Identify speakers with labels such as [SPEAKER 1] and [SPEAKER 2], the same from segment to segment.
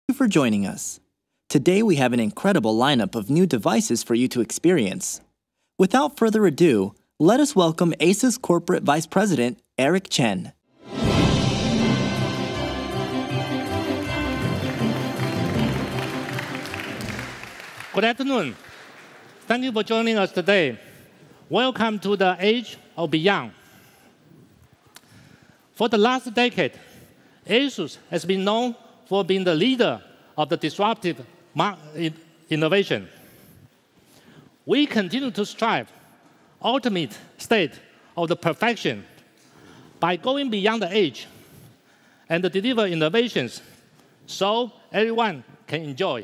[SPEAKER 1] you for joining us. Today we have an incredible lineup of new devices for you to experience. Without further ado, let us welcome ASUS Corporate Vice President Eric Chen.
[SPEAKER 2] Good afternoon. Thank you for joining us today. Welcome to the age of beyond. For the last decade, ASUS has been known for being the leader of the disruptive innovation. We continue to strive ultimate state of the perfection by going beyond the age and deliver innovations so everyone can enjoy.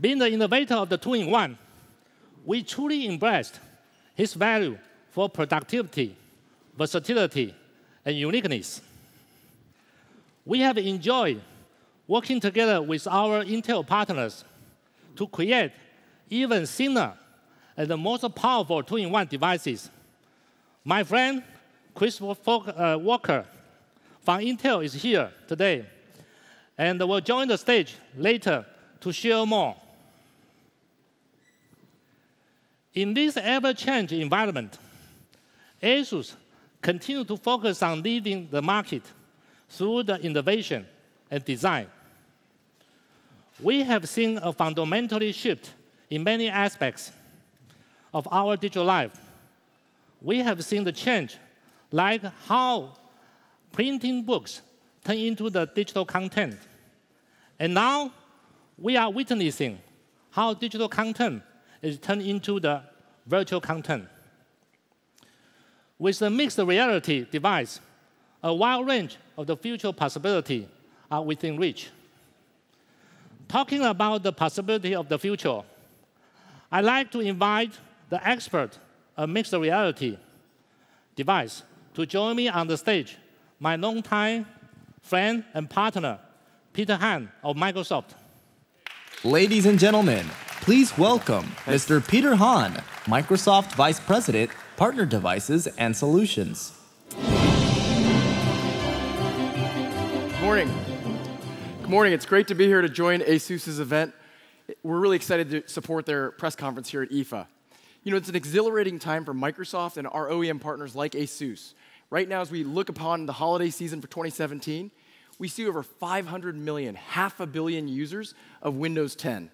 [SPEAKER 2] Being the innovator of the two-in-one, we truly embraced his value for productivity, versatility, and uniqueness. We have enjoyed working together with our Intel partners to create even thinner and the most powerful two-in-one devices. My friend Chris Walker from Intel is here today and will join the stage later to share more. In this ever-changing environment, ASUS continues to focus on leading the market through the innovation and design. We have seen a fundamental shift in many aspects of our digital life. We have seen the change, like how printing books turn into the digital content. And now we are witnessing how digital content is turned into the virtual content. With the mixed reality device, a wide range of the future possibilities are within reach. Talking about the possibility of the future, I'd like to invite the expert of mixed reality device to join me on the stage, my longtime friend and partner, Peter Han of Microsoft.
[SPEAKER 1] Ladies and gentlemen, please welcome Mr. Peter Han, Microsoft Vice President, Partner Devices and Solutions.
[SPEAKER 3] Good morning. It's great to be here to join ASUS's event. We're really excited to support their press conference here at IFA. You know, it's an exhilarating time for Microsoft and our OEM partners like ASUS. Right now, as we look upon the holiday season for 2017, we see over 500 million, half a billion users of Windows 10.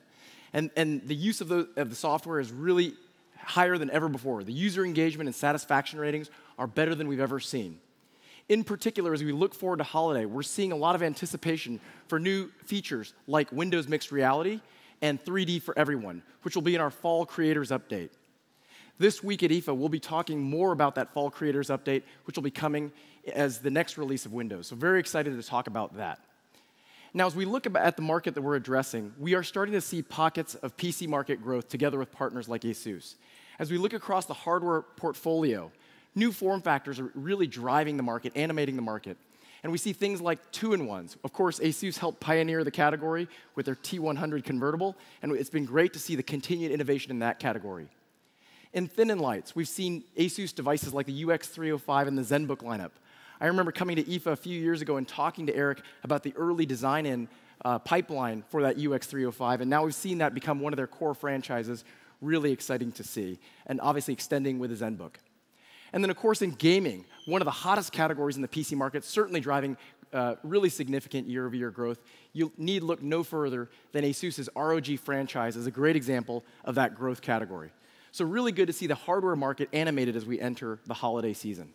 [SPEAKER 3] And the use of the software is really higher than ever before. The user engagement and satisfaction ratings are better than we've ever seen. In particular, as we look forward to holiday, we're seeing a lot of anticipation for new features like Windows Mixed Reality and 3D for Everyone, which will be in our Fall Creators Update. This week at IFA, we'll be talking more about that Fall Creators Update, which will be coming as the next release of Windows. So very excited to talk about that. Now, as we look at the market that we're addressing, we are starting to see pockets of PC market growth together with partners like ASUS. As we look across the hardware portfolio, new form factors are really driving the market, animating the market. And we see things like two-in-ones. Of course, ASUS helped pioneer the category with their T100 convertible, and it's been great to see the continued innovation in that category. In thin-and lights, we've seen ASUS devices like the UX305 and the ZenBook lineup. I remember coming to IFA a few years ago and talking to Eric about the early design-in pipeline for that UX305, and now we've seen that become one of their core franchises. Really exciting to see, and obviously extending with the ZenBook. And then, of course, in gaming, one of the hottest categories in the PC market, certainly driving really significant year-over-year growth. You need look no further than ASUS's ROG franchise as a great example of that growth category. So really good to see the hardware market animated as we enter the holiday season.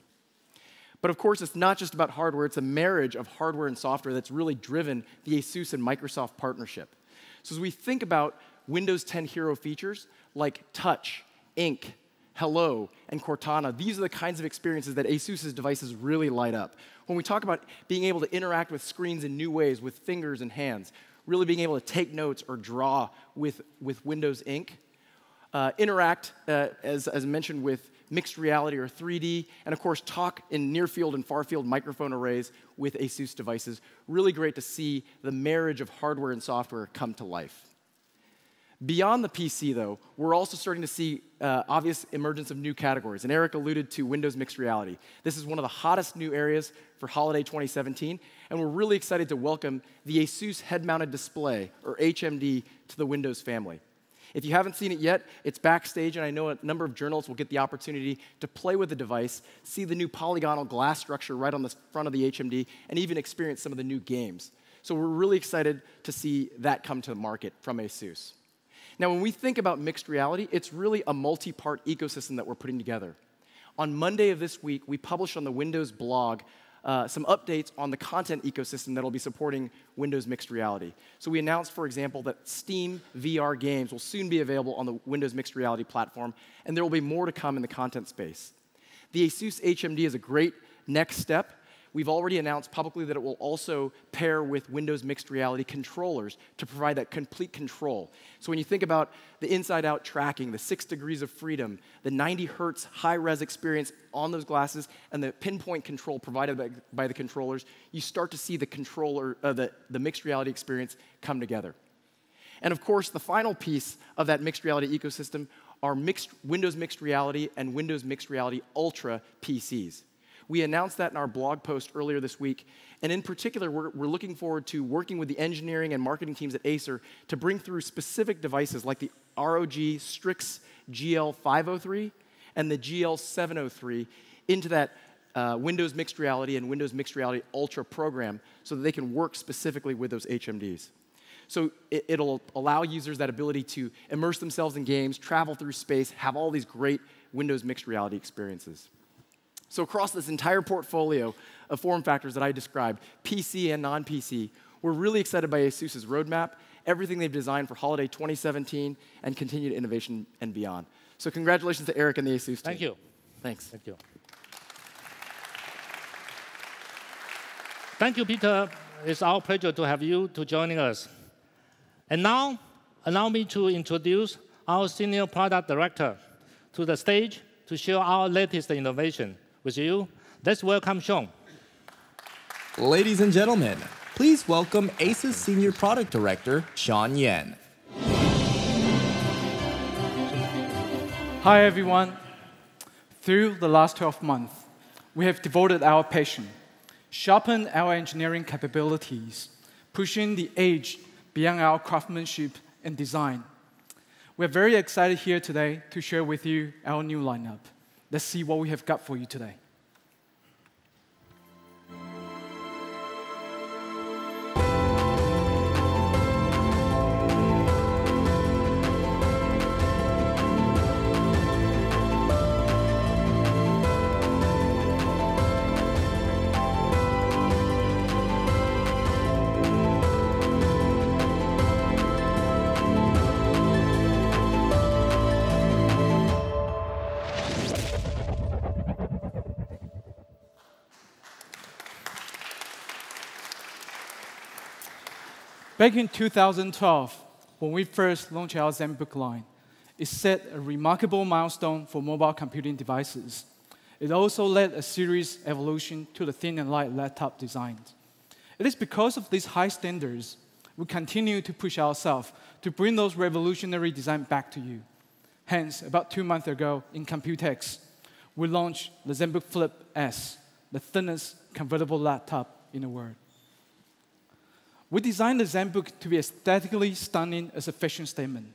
[SPEAKER 3] But of course, it's not just about hardware. It's a marriage of hardware and software that's really driven the ASUS and Microsoft partnership. So as we think about Windows 10 hero features like Touch, Ink, Hello, and Cortana, these are the kinds of experiences that ASUS's devices really light up. When we talk about being able to interact with screens in new ways with fingers and hands, really being able to take notes or draw with Windows Ink, interact, as mentioned, with mixed reality or 3D, and of course talk in near-field and far-field microphone arrays with ASUS devices. Really great to see the marriage of hardware and software come to life. Beyond the PC, though, we're also starting to see obvious emergence of new categories. And Eric alluded to Windows Mixed Reality. This is one of the hottest new areas for holiday 2017, and we're really excited to welcome the ASUS head-mounted display, or HMD, to the Windows family. If you haven't seen it yet, it's backstage, and I know a number of journalists will get the opportunity to play with the device, see the new polygonal glass structure right on the front of the HMD, and even experience some of the new games. So we're really excited to see that come to the market from ASUS. Now, when we think about mixed reality, it's really a multi-part ecosystem that we're putting together. On Monday of this week, we published on the Windows blog some updates on the content ecosystem that will be supporting Windows Mixed Reality. So we announced, for example, that Steam VR games will soon be available on the Windows Mixed Reality platform, and there will be more to come in the content space. The ASUS HMD is a great next step. We've already announced publicly that it will also pair with Windows Mixed Reality controllers to provide that complete control. So when you think about the inside-out tracking, the 6 degrees of freedom, the 90 hertz high-res experience on those glasses, and the pinpoint control provided by the controllers, you start to see the controller, the mixed reality experience come together. And of course, the final piece of that mixed reality ecosystem are Windows Mixed Reality and Windows Mixed Reality Ultra PCs. We announced that in our blog post earlier this week, and in particular, we're looking forward to working with the engineering and marketing teams at Acer to bring through specific devices like the ROG Strix GL503 and the GL703 into that Windows Mixed Reality and Windows Mixed Reality Ultra program so that they can work specifically with those HMDs. So it'll allow users that ability to immerse themselves in games, travel through space, have all these great Windows Mixed Reality experiences. So across this entire portfolio of form factors that I described, PC and non-PC, we're really excited by ASUS's roadmap, everything they've designed for holiday 2017, and continued innovation and beyond. So congratulations to Eric and the ASUS team.
[SPEAKER 2] Thank you.
[SPEAKER 3] Thanks.
[SPEAKER 2] Thank you. Thank you, Peter. It's our pleasure to have you joining us. And now, allow me to introduce our Senior Product Director to the stage to share our latest innovation. With you, let's welcome Sean.
[SPEAKER 1] Ladies and gentlemen, please welcome ASUS Senior Product Director, Sean Yen.
[SPEAKER 4] Hi, everyone. Through the last 12 months, we have devoted our passion, sharpened our engineering capabilities, pushing the edge beyond our craftsmanship and design. We're very excited here today to share with you our new lineup. Let's see what we have got for you today. Back in 2012, when we first launched our ZenBook line, it set a remarkable milestone for mobile computing devices. It also led a serious evolution to the thin and light laptop designs. It is because of these high standards, we continue to push ourselves to bring those revolutionary designs back to you. Hence, about 2 months ago in Computex, we launched the ZenBook Flip S, the thinnest convertible laptop in the world. We designed the ZenBook to be aesthetically stunning as a fashion statement.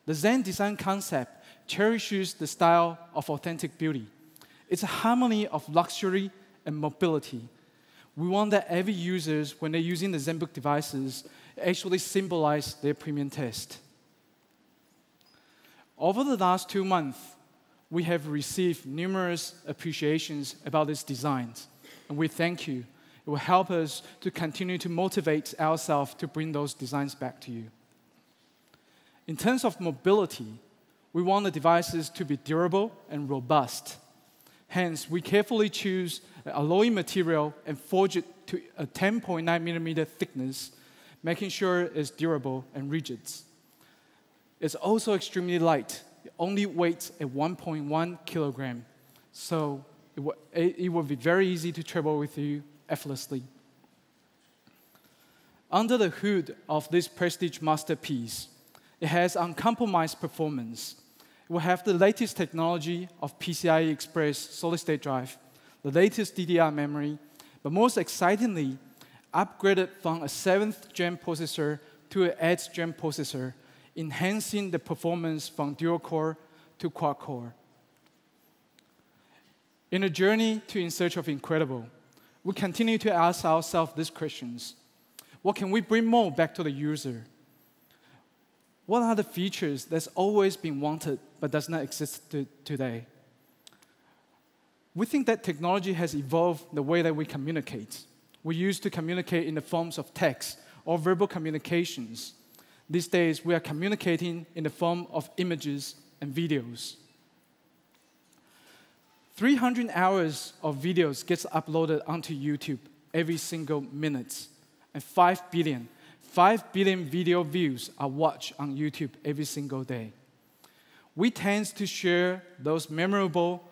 [SPEAKER 4] The Zen design concept cherishes the style of authentic beauty. It's a harmony of luxury and mobility. We want that every user, when they're using the ZenBook devices, actually symbolize their premium taste. Over the last 2 months, we have received numerous appreciations about these designs, and we thank you. It will help us to continue to motivate ourselves to bring those designs back to you. In terms of mobility, we want the devices to be durable and robust. Hence, we carefully choose an alloy material and forge it to a 10.9mm thickness, making sure it's durable and rigid. It's also extremely light. It only weighs at 1.1 kilogram, so it will be very easy to travel with you effortlessly. Under the hood of this prestige masterpiece, It has uncompromised performance. It will have the latest technology of PCI Express solid-state drive, the latest DDR memory, but most excitingly, upgraded from a 7th-gen processor to an 8th-gen processor, enhancing the performance from dual-core to quad-core. In a journey to In Search of Incredible, we continue to ask ourselves these questions. What can we bring more back to the user? What are the features that's always been wanted but does not exist today? We think that technology has evolved the way that we communicate. We used to communicate in the forms of text or verbal communications. These days, we are communicating in the form of images and videos. 300 hours of videos gets uploaded onto YouTube every single minute, and 5 billion video views are watched on YouTube every single day. We tend to share those memorable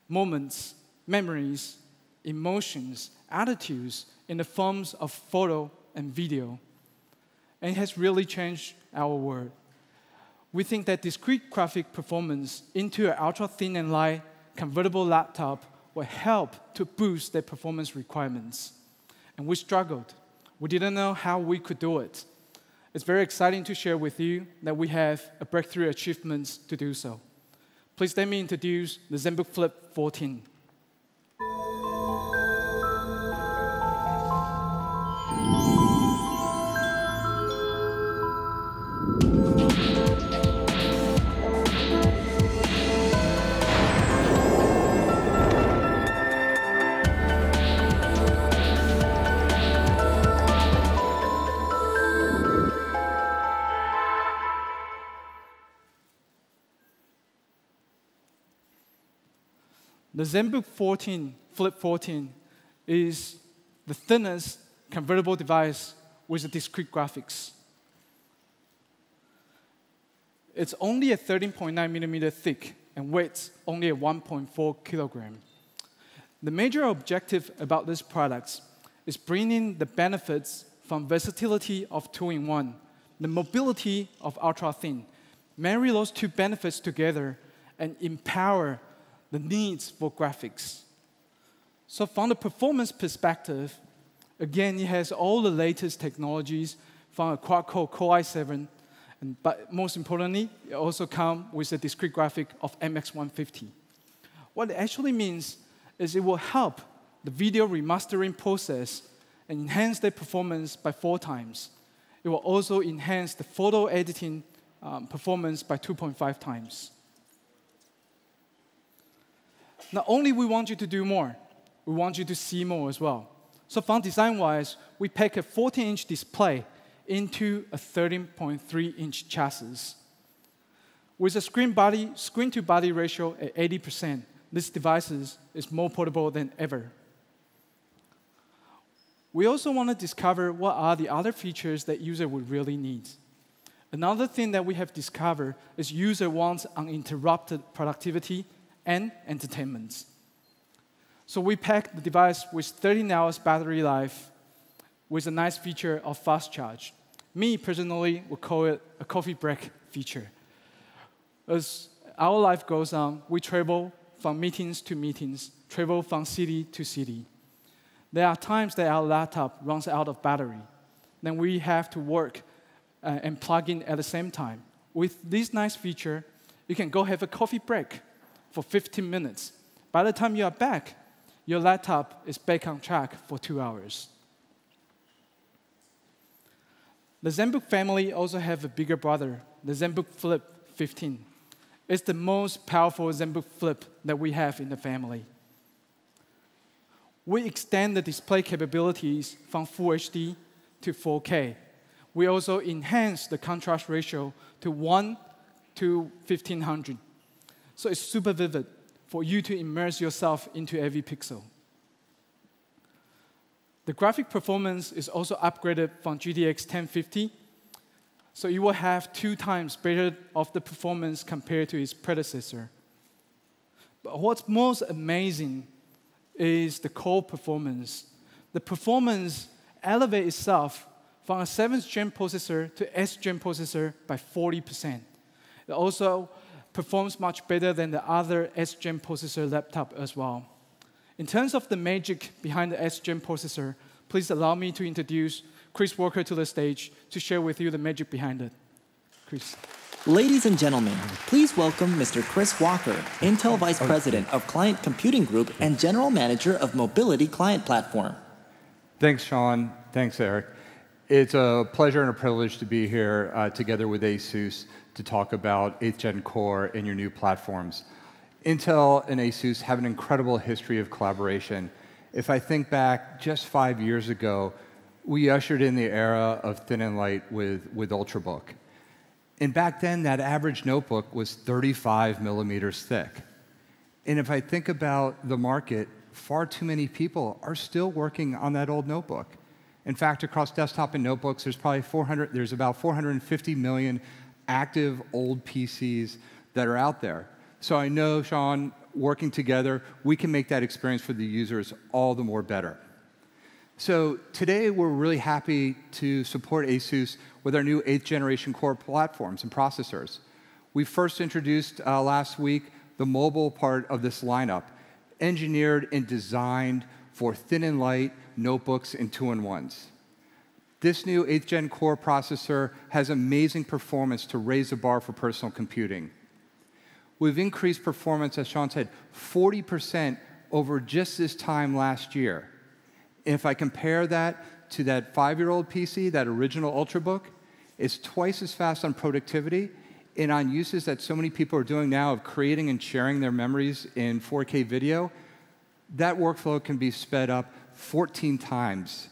[SPEAKER 4] moments, memories, emotions, attitudes in the forms of photo and video. And it has really changed our world. We think that discrete graphic performance into an ultra-thin and light convertible laptop will help to boost their performance requirements. And we struggled. We didn't know how we could do it. It's very exciting to share with you that we have a breakthrough achievement to do so. Please let me introduce the ZenBook Flip 14. The ZenBook 14, Flip 14, is the thinnest convertible device with the discrete graphics. It's only a 13.9 millimeter thick and weighs only a 1.4 kilogram. The major objective about this product is bringing the benefits from versatility of 2-in-1, the mobility of ultra-thin, marry those two benefits together and empower the needs for graphics. So from the performance perspective, again, it has all the latest technologies from a quad-core Core i7, but most importantly, it also comes with a discrete graphic of MX150. What it actually means is it will help the video remastering process and enhance their performance by 4 times. It will also enhance the photo editing performance by 2.5 times. Not only we want you to do more, we want you to see more as well. So from design-wise, we pack a 14-inch display into a 13.3-inch chassis. With a screen-to-body ratio at 80%, this device is more portable than ever. We also want to discover what are the other features that user would really need. Another thing that we have discovered is user wants uninterrupted productivity and entertainment. So we packed the device with 13 hours battery life with a nice feature of fast charge. Me, personally, would call it a coffee break feature. As our life goes on, we travel from meetings to meetings, travel from city to city. There are times that our laptop runs out of battery. Then we have to work and plug in at the same time. With this nice feature, you can go have a coffee break for 15 minutes. By the time you are back, your laptop is back on track for 2 hours. The ZenBook family also have a bigger brother, the ZenBook Flip 15. It's the most powerful ZenBook Flip that we have in the family. We extend the display capabilities from Full HD to 4K. We also enhance the contrast ratio to 1 to 1500. So it's super vivid for you to immerse yourself into every pixel. The graphic performance is also upgraded from GTX 1050, so you will have 2 times better of the performance compared to its predecessor. But what's most amazing is the core performance. The performance elevates itself from a 7th gen processor to 8th gen processor by 40%. It also performs much better than the other 8th gen processor laptop as well. In terms of the magic behind the 8th gen processor, please allow me to introduce Chris Walker to the stage to share with you the magic behind it. Chris.
[SPEAKER 1] Ladies and gentlemen, please welcome Mr. Chris Walker, Intel Vice President of Client Computing Group and General Manager of Mobility Client Platform.
[SPEAKER 5] Thanks, Sean. Thanks, Eric. It's a pleasure and a privilege to be here together with ASUS to talk about 8th Gen Core and your new platforms. Intel and ASUS have an incredible history of collaboration. If I think back just 5 years ago, we ushered in the era of thin and light with Ultrabook. And back then, that average notebook was 35 millimeters thick. And if I think about the market, far too many people are still working on that old notebook. In fact, across desktop and notebooks, there's about 450 million active old PCs that are out there. So I know, Sean, working together, we can make that experience for the users all the more better. So today, we're really happy to support ASUS with our new 8th generation Core platforms and processors. We first introduced last week the mobile part of this lineup, engineered and designed for thin and light notebooks and 2-in-1s. This new 8th Gen Core processor has amazing performance to raise the bar for personal computing. We've increased performance, as Sean said, 40% over just this time last year. And if I compare that to that 5-year-old PC, that original Ultrabook, it's twice as fast on productivity and on uses that so many people are doing now of creating and sharing their memories in 4K video. That workflow can be sped up 14 times,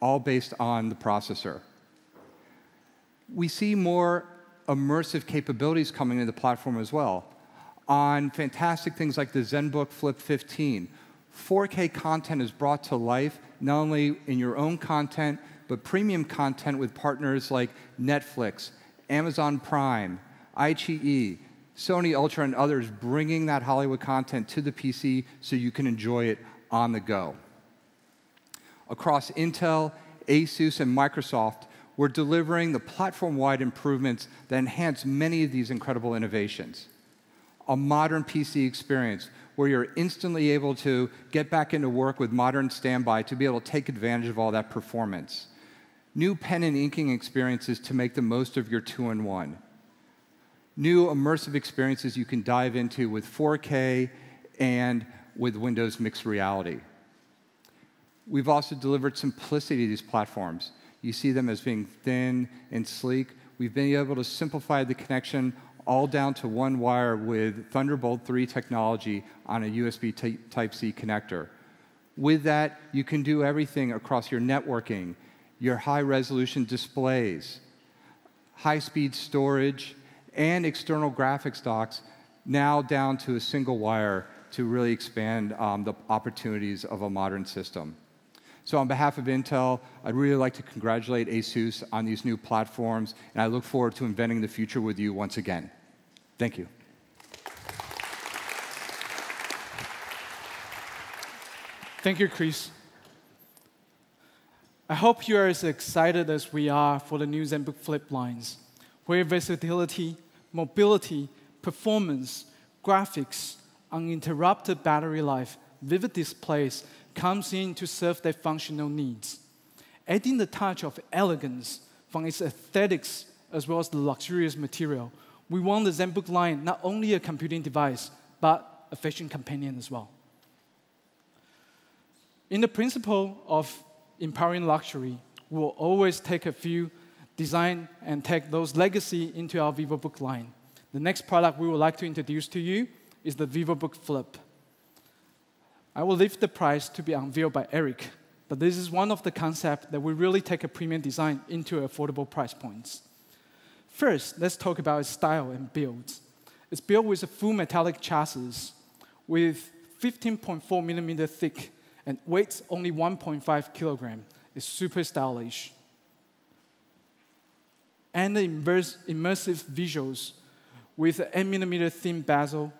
[SPEAKER 5] all based on the processor. We see more immersive capabilities coming into the platform as well. On fantastic things like the ZenBook Flip 15, 4K content is brought to life not only in your own content, but premium content with partners like Netflix, Amazon Prime, iQIYI, Sony Ultra, and others, bringing that Hollywood content to the PC so you can enjoy it on the go. Across Intel, ASUS, and Microsoft, we're delivering the platform-wide improvements that enhance many of these incredible innovations. A modern PC experience where you're instantly able to get back into work with modern standby to be able to take advantage of all that performance. New pen and inking experiences to make the most of your 2-in-1. New immersive experiences you can dive into with 4K and with Windows Mixed Reality. We've also delivered simplicity to these platforms. You see them as being thin and sleek. We've been able to simplify the connection all down to one wire with Thunderbolt 3 technology on a USB Type-C connector. With that, you can do everything across your networking, your high-resolution displays, high-speed storage, and external graphics docks, now down to a single wire to really expand the opportunities of a modern system. So on behalf of Intel, I'd really like to congratulate ASUS on these new platforms, and I look forward to inventing the future with you once again. Thank you.
[SPEAKER 4] Thank you, Chris. I hope you are as excited as we are for the new ZenBook Flip lines, where versatility, mobility, performance, graphics, uninterrupted battery life, vivid displays comes in to serve their functional needs. Adding the touch of elegance from its aesthetics as well as the luxurious material, we want the ZenBook line not only a computing device, but a fashion companion as well. In the principle of empowering luxury, we will always take a few design and take those legacy into our VivoBook line. The next product we would like to introduce to you is the VivoBook Flip. I will leave the price to be unveiled by Eric, but this is one of the concepts that we really take a premium design into affordable price points. First, let's talk about its style and builds. It's built with a full metallic chassis with 15.4 millimeter thick and weighs only 1.5 kilogram. It's super stylish. And the immersive visuals with an 8 millimeter thin bezel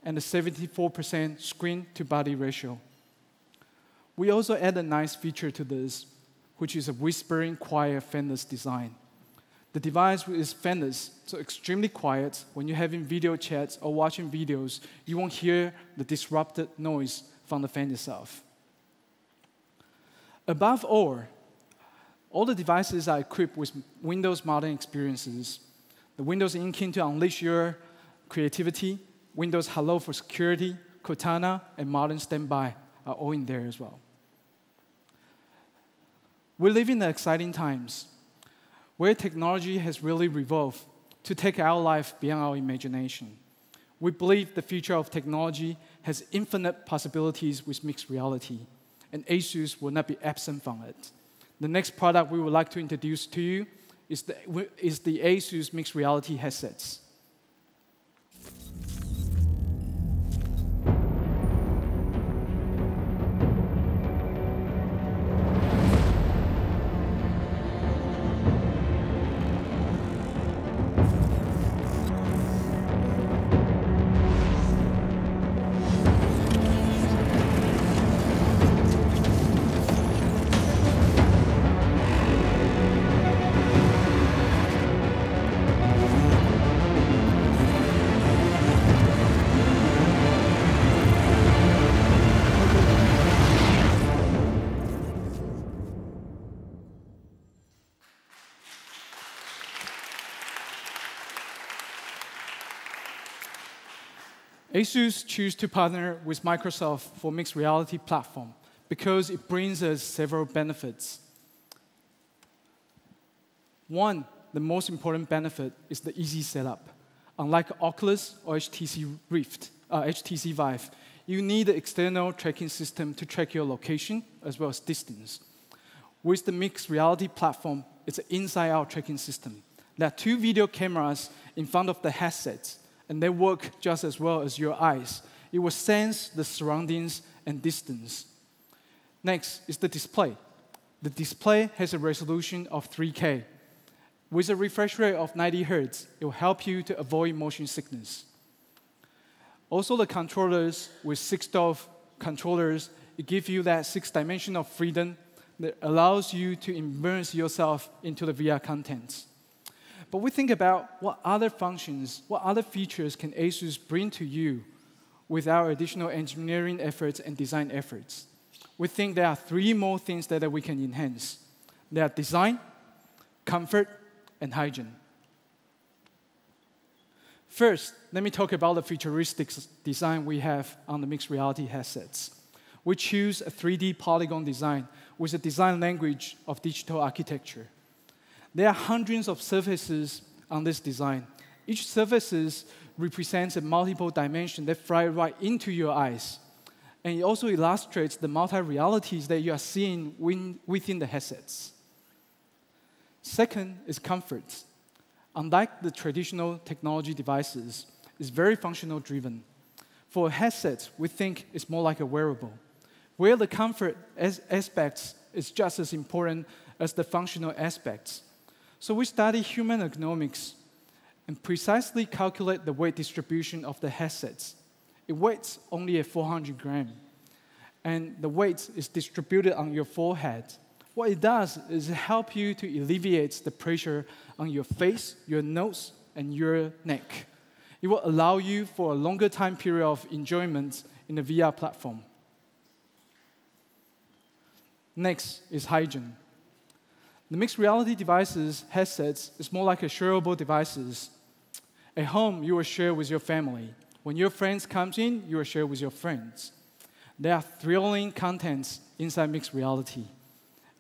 [SPEAKER 4] and a 74% screen-to-body ratio. We also add a nice feature to this. which is a whispering, quiet, fanless design. The device is fanless, so extremely quiet. When you're having video chats or watching videos, you won't hear the disrupted noise from the fan itself. Above all the devices are equipped with Windows modern experiences. The Windows Inking to unleash your creativity, Windows Hello for security, Cortana, and Modern Standby are all in there as well. We live in exciting times where technology has really evolved to take our life beyond our imagination. We believe the future of technology has infinite possibilities with mixed reality, and ASUS will not be absent from it. The next product we would like to introduce to you is the ASUS mixed reality headsets. ASUS chose to partner with Microsoft for mixed reality platform because it brings us several benefits. One, the most important benefit is the easy setup. Unlike Oculus or HTC Vive, you need an external tracking system to track your location as well as distance. With the mixed reality platform, it's an inside-out tracking system. There are 2 video cameras in front of the headsets, and they work just as well as your eyes. It will sense the surroundings and distance. Next is the display. The display has a resolution of 3K. With a refresh rate of 90 Hz, it will help you to avoid motion sickness. Also, the controllers, with 6 controllers, it gives you that 6-dimensional freedom that allows you to immerse yourself into the VR contents. But we think about what other functions, what other features can ASUS bring to you with our additional engineering efforts and design efforts. We think there are 3 more things that we can enhance. They are design, comfort, and hygiene. First, let me talk about the futuristic design we have on the mixed reality headsets. We choose a 3D polygon design with a design language of digital architecture. There are hundreds of surfaces on this design. Each surface represents a multiple dimension that fly right into your eyes. And it also illustrates the multi-realities that you are seeing within the headsets. Second is comfort. Unlike the traditional technology devices, it's very functional driven. For a headset, we think it's more like a wearable, where the comfort aspects is just as important as the functional aspects. So we study human ergonomics and precisely calculate the weight distribution of the headsets. It weighs only at 400 grams, and the weight is distributed on your forehead. What it does is help you to alleviate the pressure on your face, your nose, and your neck. It will allow you for a longer time period of enjoyment in the VR platform. Next is hygiene. The mixed reality devices, headsets, is more like a shareable devices. At home, you will share with your family. When your friends come in, you will share with your friends. There are thrilling contents inside mixed reality,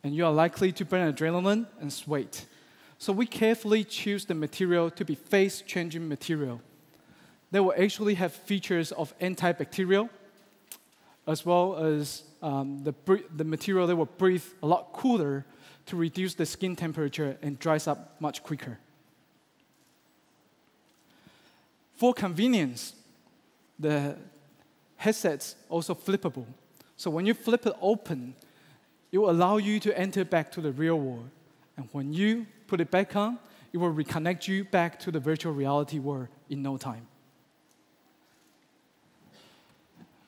[SPEAKER 4] and you are likely to burn adrenaline and sweat. So we carefully choose the material to be phase-changing material. They will actually have features of antibacterial, as well as the material that will breathe a lot cooler to reduce the skin temperature and dries up much quicker. For convenience, the headset's also flippable. So when you flip it open, it will allow you to enter back to the real world. And when you put it back on, it will reconnect you back to the virtual reality world in no time.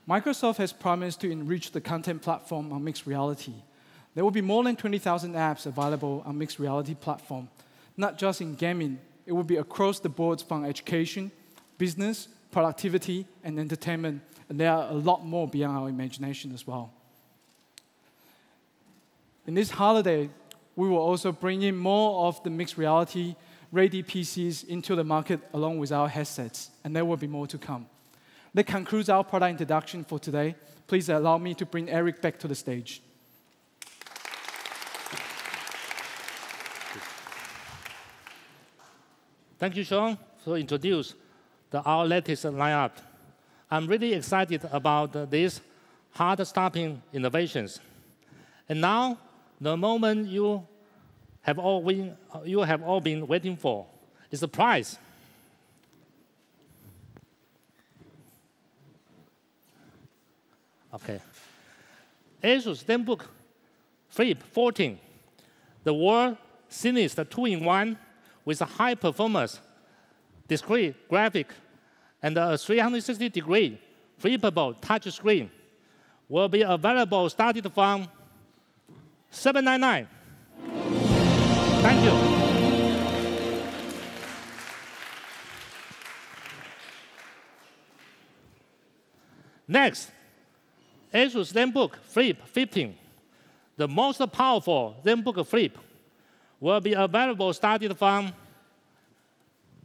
[SPEAKER 4] Microsoft has promised to enrich the content platform on mixed reality. There will be more than 20,000 apps available on mixed reality platform. Not just in gaming, it will be across the board from education, business, productivity, and entertainment. And there are a lot more beyond our imagination as well. In this holiday, we will also bring in more of the mixed reality ready PCs into the market along with our headsets, and there will be more to come. That concludes our product introduction for today. Please allow me to bring Eric back to the stage.
[SPEAKER 2] Thank you, Sean, for introduce our latest lineup. I'm really excited about these heart-stopping innovations. And now, the moment you have all been waiting for is the prize. Okay. ASUS ZenBook Flip 14, the world's thinnest 2-in-1 with a high performance discrete graphic and a 360-degree flippable touch screen, will be available starting from $799. Thank you. Next, ASUS ZenBook Flip 15, the most powerful ZenBook Flip, will be available starting from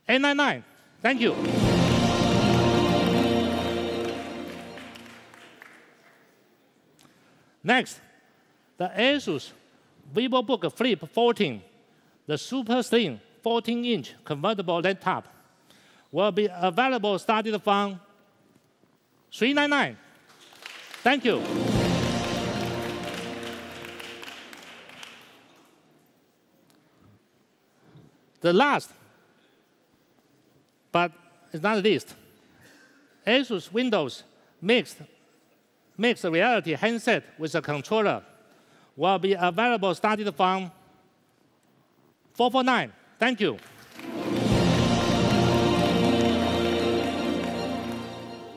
[SPEAKER 2] $899. Thank you. Next, the ASUS VivoBook Flip 14, the super thin 14-inch convertible laptop, will be available starting from $399. Thank you. The last, but it's not least, ASUS Windows mixed reality handset with a controller will be available starting from $449. Thank you.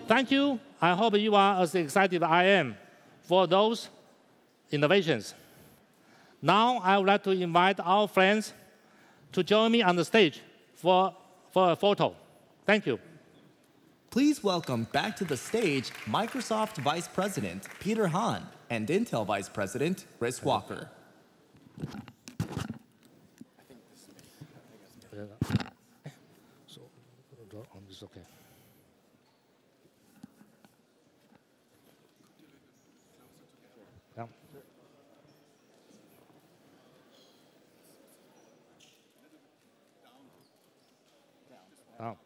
[SPEAKER 2] Thank you. I hope you are as excited as I am for those innovations. Now, I would like to invite our friends to join me on the stage for a photo. Thank you.
[SPEAKER 1] Please welcome back to the stage Microsoft Vice President Peter Han and Intel Vice President Chris Walker.
[SPEAKER 2] So, it's okay. Yeah. Down.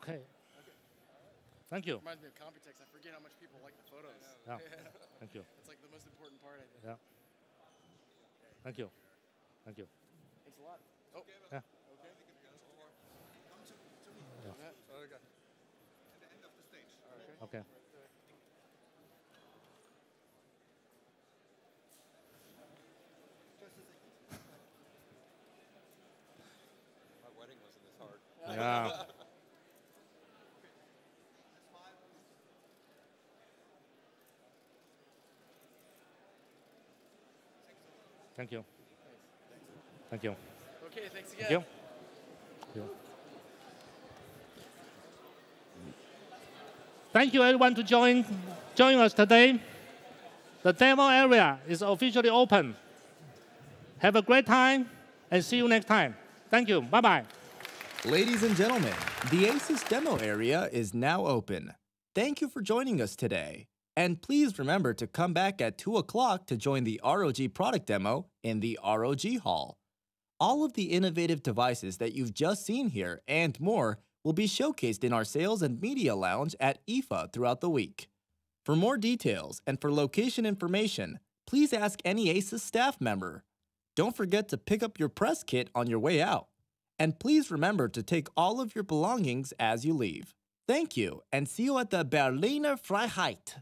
[SPEAKER 2] Okay. Thank you.
[SPEAKER 3] Reminds me of Computex. I forget how much people like the photos.
[SPEAKER 2] Yeah. Thank you.
[SPEAKER 3] It's like the most important part, I think.
[SPEAKER 2] Yeah. Thank you. Thank you.
[SPEAKER 3] Thanks a lot. Oh.
[SPEAKER 2] Yeah.
[SPEAKER 3] Okay.
[SPEAKER 2] Okay.
[SPEAKER 6] My wedding wasn't this hard.
[SPEAKER 2] Yeah. Thank you. Thank you.
[SPEAKER 3] Okay, thanks again.
[SPEAKER 2] Thank you. Thank you. Thank you everyone to join us today. The demo area is officially open. Have a great time and see you next time. Thank you. Bye-bye.
[SPEAKER 1] Ladies and gentlemen, the ASUS demo area is now open. Thank you for joining us today. And please remember to come back at 2 o'clock to join the ROG product demo in the ROG Hall. All of the innovative devices that you've just seen here and more will be showcased in our sales and media lounge at IFA throughout the week. For more details and for location information, please ask any ASUS staff member. Don't forget to pick up your press kit on your way out. And please remember to take all of your belongings as you leave. Thank you, and see you at the Berliner Freiheit.